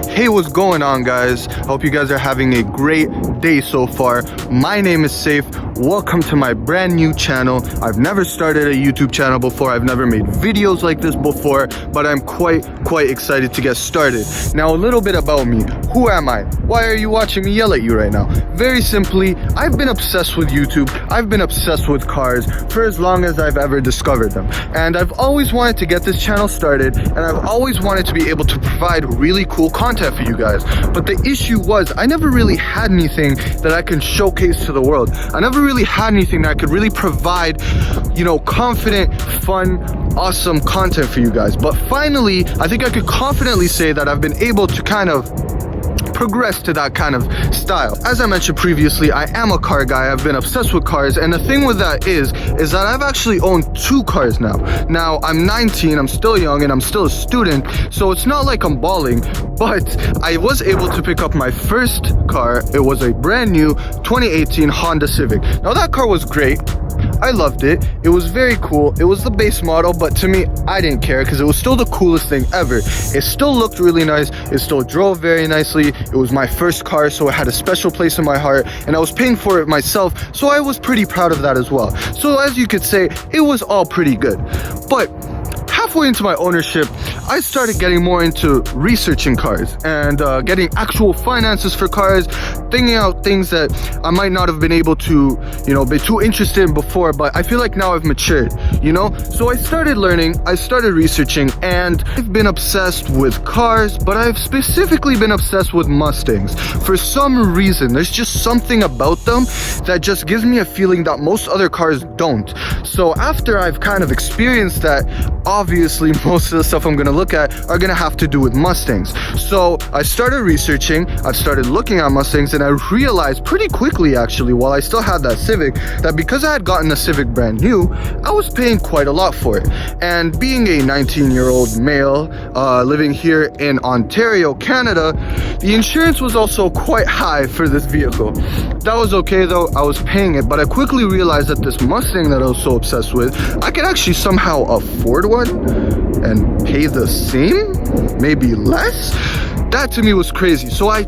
Hey, what's going on, guys? Hope you guys are having a great day so far. My name is Safe. Welcome to my brand new channel. I've never started a YouTube channel before. I've never made videos like this before, but I'm quite excited to get started. Now, a little bit about me. Who am I? Why are you watching me yell at you right now? Very simply, I've been obsessed with YouTube. I've been obsessed with cars for as long as I've ever discovered them. And I've always wanted to get this channel started, and I've always wanted to be able to provide really cool content for you guys. But the issue was I never really had anything that I can showcase to the world. I never really had anything that I could really provide, confident, fun, awesome content for you guys. But finally, I think I could confidently say that I've been able to kind of progress to that kind of style. As I mentioned previously, I am a car guy. I've been obsessed with cars, and the thing with that is that I've actually owned 2 cars now. Now, I'm 19, I'm still young, and I'm still a student, so it's not like I'm balling, but I was able to pick up my first car. It was a brand new 2018 Honda Civic. Now, that car was great. I loved it. It was very cool. It was the base model, but to me, I didn't care because it was still the coolest thing ever. It still looked really nice. It still drove very nicely. It was my first car, so it had a special place in my heart, and I was paying for it myself, so I was pretty proud of that as well. So as you could say, it was all pretty good. But halfway into my ownership, I started getting more into researching cars and getting actual finances for cars, thinking out things that I might not have been able to, be too interested in before, but I feel like now I've matured, So I started learning, I started researching, and I've been obsessed with cars, but I've specifically been obsessed with Mustangs. For some reason, there's just something about them that just gives me a feeling that most other cars don't. So after I've kind of experienced that, obviously most of the stuff I'm gonna look at are gonna have to do with Mustangs. So I started researching, I've started looking at Mustangs, and I realized pretty quickly, actually, while I still had that Civic, that because I had gotten the Civic brand new, I was paying quite a lot for it. And being a 19-year-old male living here in Ontario, Canada, the insurance was also quite high for this vehicle. That was okay though, I was paying it, but I quickly realized that this Mustang that I was so obsessed with, I could actually somehow afford one and pay the same, maybe less. That to me was crazy. So I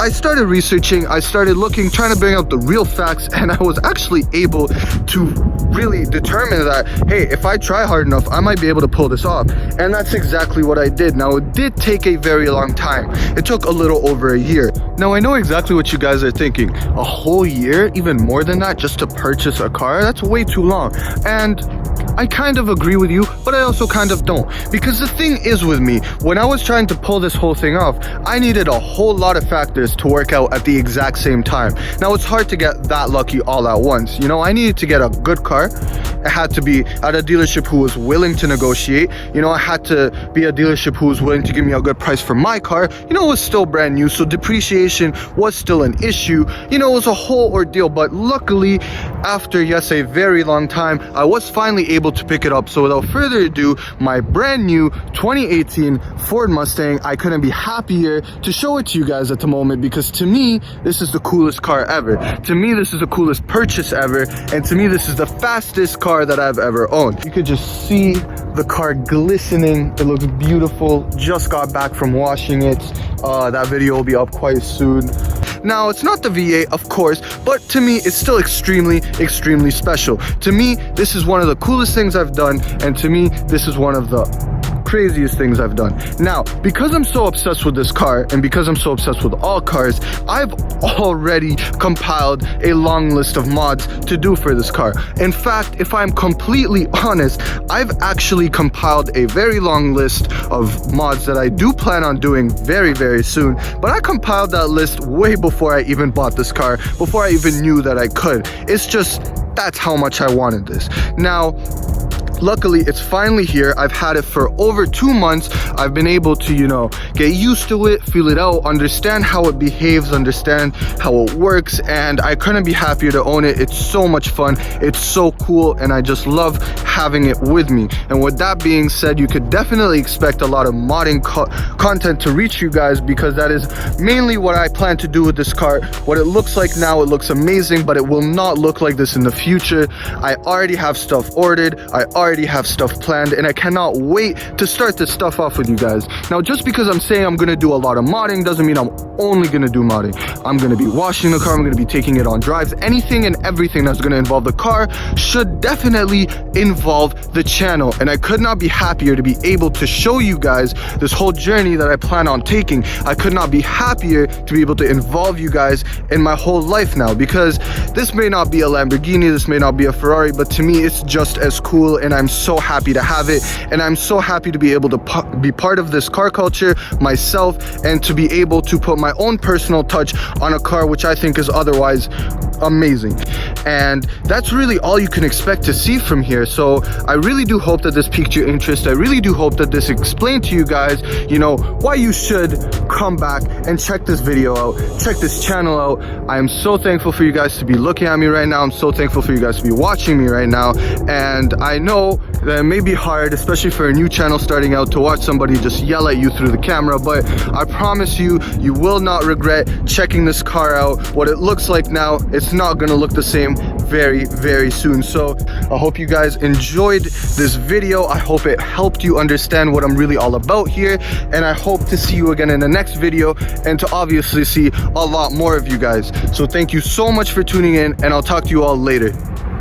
started researching, I started looking, trying to bring out the real facts, and I was actually able to really determine that, hey, if I try hard enough, I might be able to pull this off. And that's exactly what I did. Now, it did take a very long time. It took a little over a year. Now, I know exactly what you guys are thinking. A whole year, even more than that, just to purchase a car? That's way too long. And I kind of agree with you, but I also kind of don't. Because the thing is with me, when I was trying to pull this whole thing off, I needed a whole lot of factors to work out at the exact same time. Now, it's hard to get that lucky all at once. I needed to get a good car. It had to be at a dealership who was willing to negotiate. I had to be a dealership who was willing to give me a good price for my car. It was still brand new, so depreciation was still an issue. It was a whole ordeal, but luckily, after, yes, a very long time, I was finally able to pick it up. So without further ado, my brand new 2018 Ford Mustang, I couldn't be happier to show it to you guys at the moment, because to me, this is the coolest car ever. To me, this is the coolest purchase ever, and to me, this is the fastest car that I've ever owned. You could just see the car glistening. It looks beautiful. Just got back from washing it. That video will be up quite soon. Now, it's not the V8, of course, but to me, it's still extremely special. To me, this is one of the coolest things I've done, and to me, this is one of the craziest things I've done. Now, because I'm so obsessed with this car, and because I'm so obsessed with all cars, I've already compiled a long list of mods to do for this car. In fact, if I'm completely honest, I've actually compiled a very long list of mods that I do plan on doing very soon, but I compiled that list way before I even bought this car, before I even knew that I could. It's just, that's how much I wanted this. Now, luckily, it's finally here. I've had it for over 2 months. I've been able to, get used to it, feel it out, understand how it behaves, understand how it works, and I couldn't be happier to own it. It's so much fun. It's so cool, and I just love having it with me. And with that being said, you could definitely expect a lot of modding content to reach you guys, because that is mainly what I plan to do with this car. What it looks like now, it looks amazing, but it will not look like this in the future. I already have stuff ordered. I already already have stuff planned, and I cannot wait to start this stuff off with you guys. Now, just because I'm saying I'm gonna do a lot of modding doesn't mean I'm only gonna do modding. I'm gonna be washing the car, I'm gonna be taking it on drives. Anything and everything that's gonna involve the car should definitely involve the channel, and I could not be happier to be able to show you guys this whole journey that I plan on taking. I could not be happier to be able to involve you guys in my whole life now, because this may not be a Lamborghini, this may not be a Ferrari, but to me it's just as cool, and I'm so happy to have it, and I'm so happy to be able to be part of this car culture myself, and to be able to put my own personal touch on a car which I think is otherwise amazing. And that's really all you can expect to see from here. So I really do hope that this piqued your interest. I really do hope that this explained to you guys, you know, why you should come back and check this video out, check this channel out. I am so thankful for you guys to be looking at me right now. I'm so thankful for you guys to be watching me right now. And I know that it may be hard, especially for a new channel starting out, to watch somebody just yell at you through the camera, but I promise you, you will not regret checking this car out. What it looks like now, it's not gonna look the same very, very soon. So I hope you guys enjoyed this video. I hope it helped you understand what I'm really all about here, and I hope to see you again in the next video, and to obviously see a lot more of you guys. So thank you so much for tuning in, and I'll talk to you all later.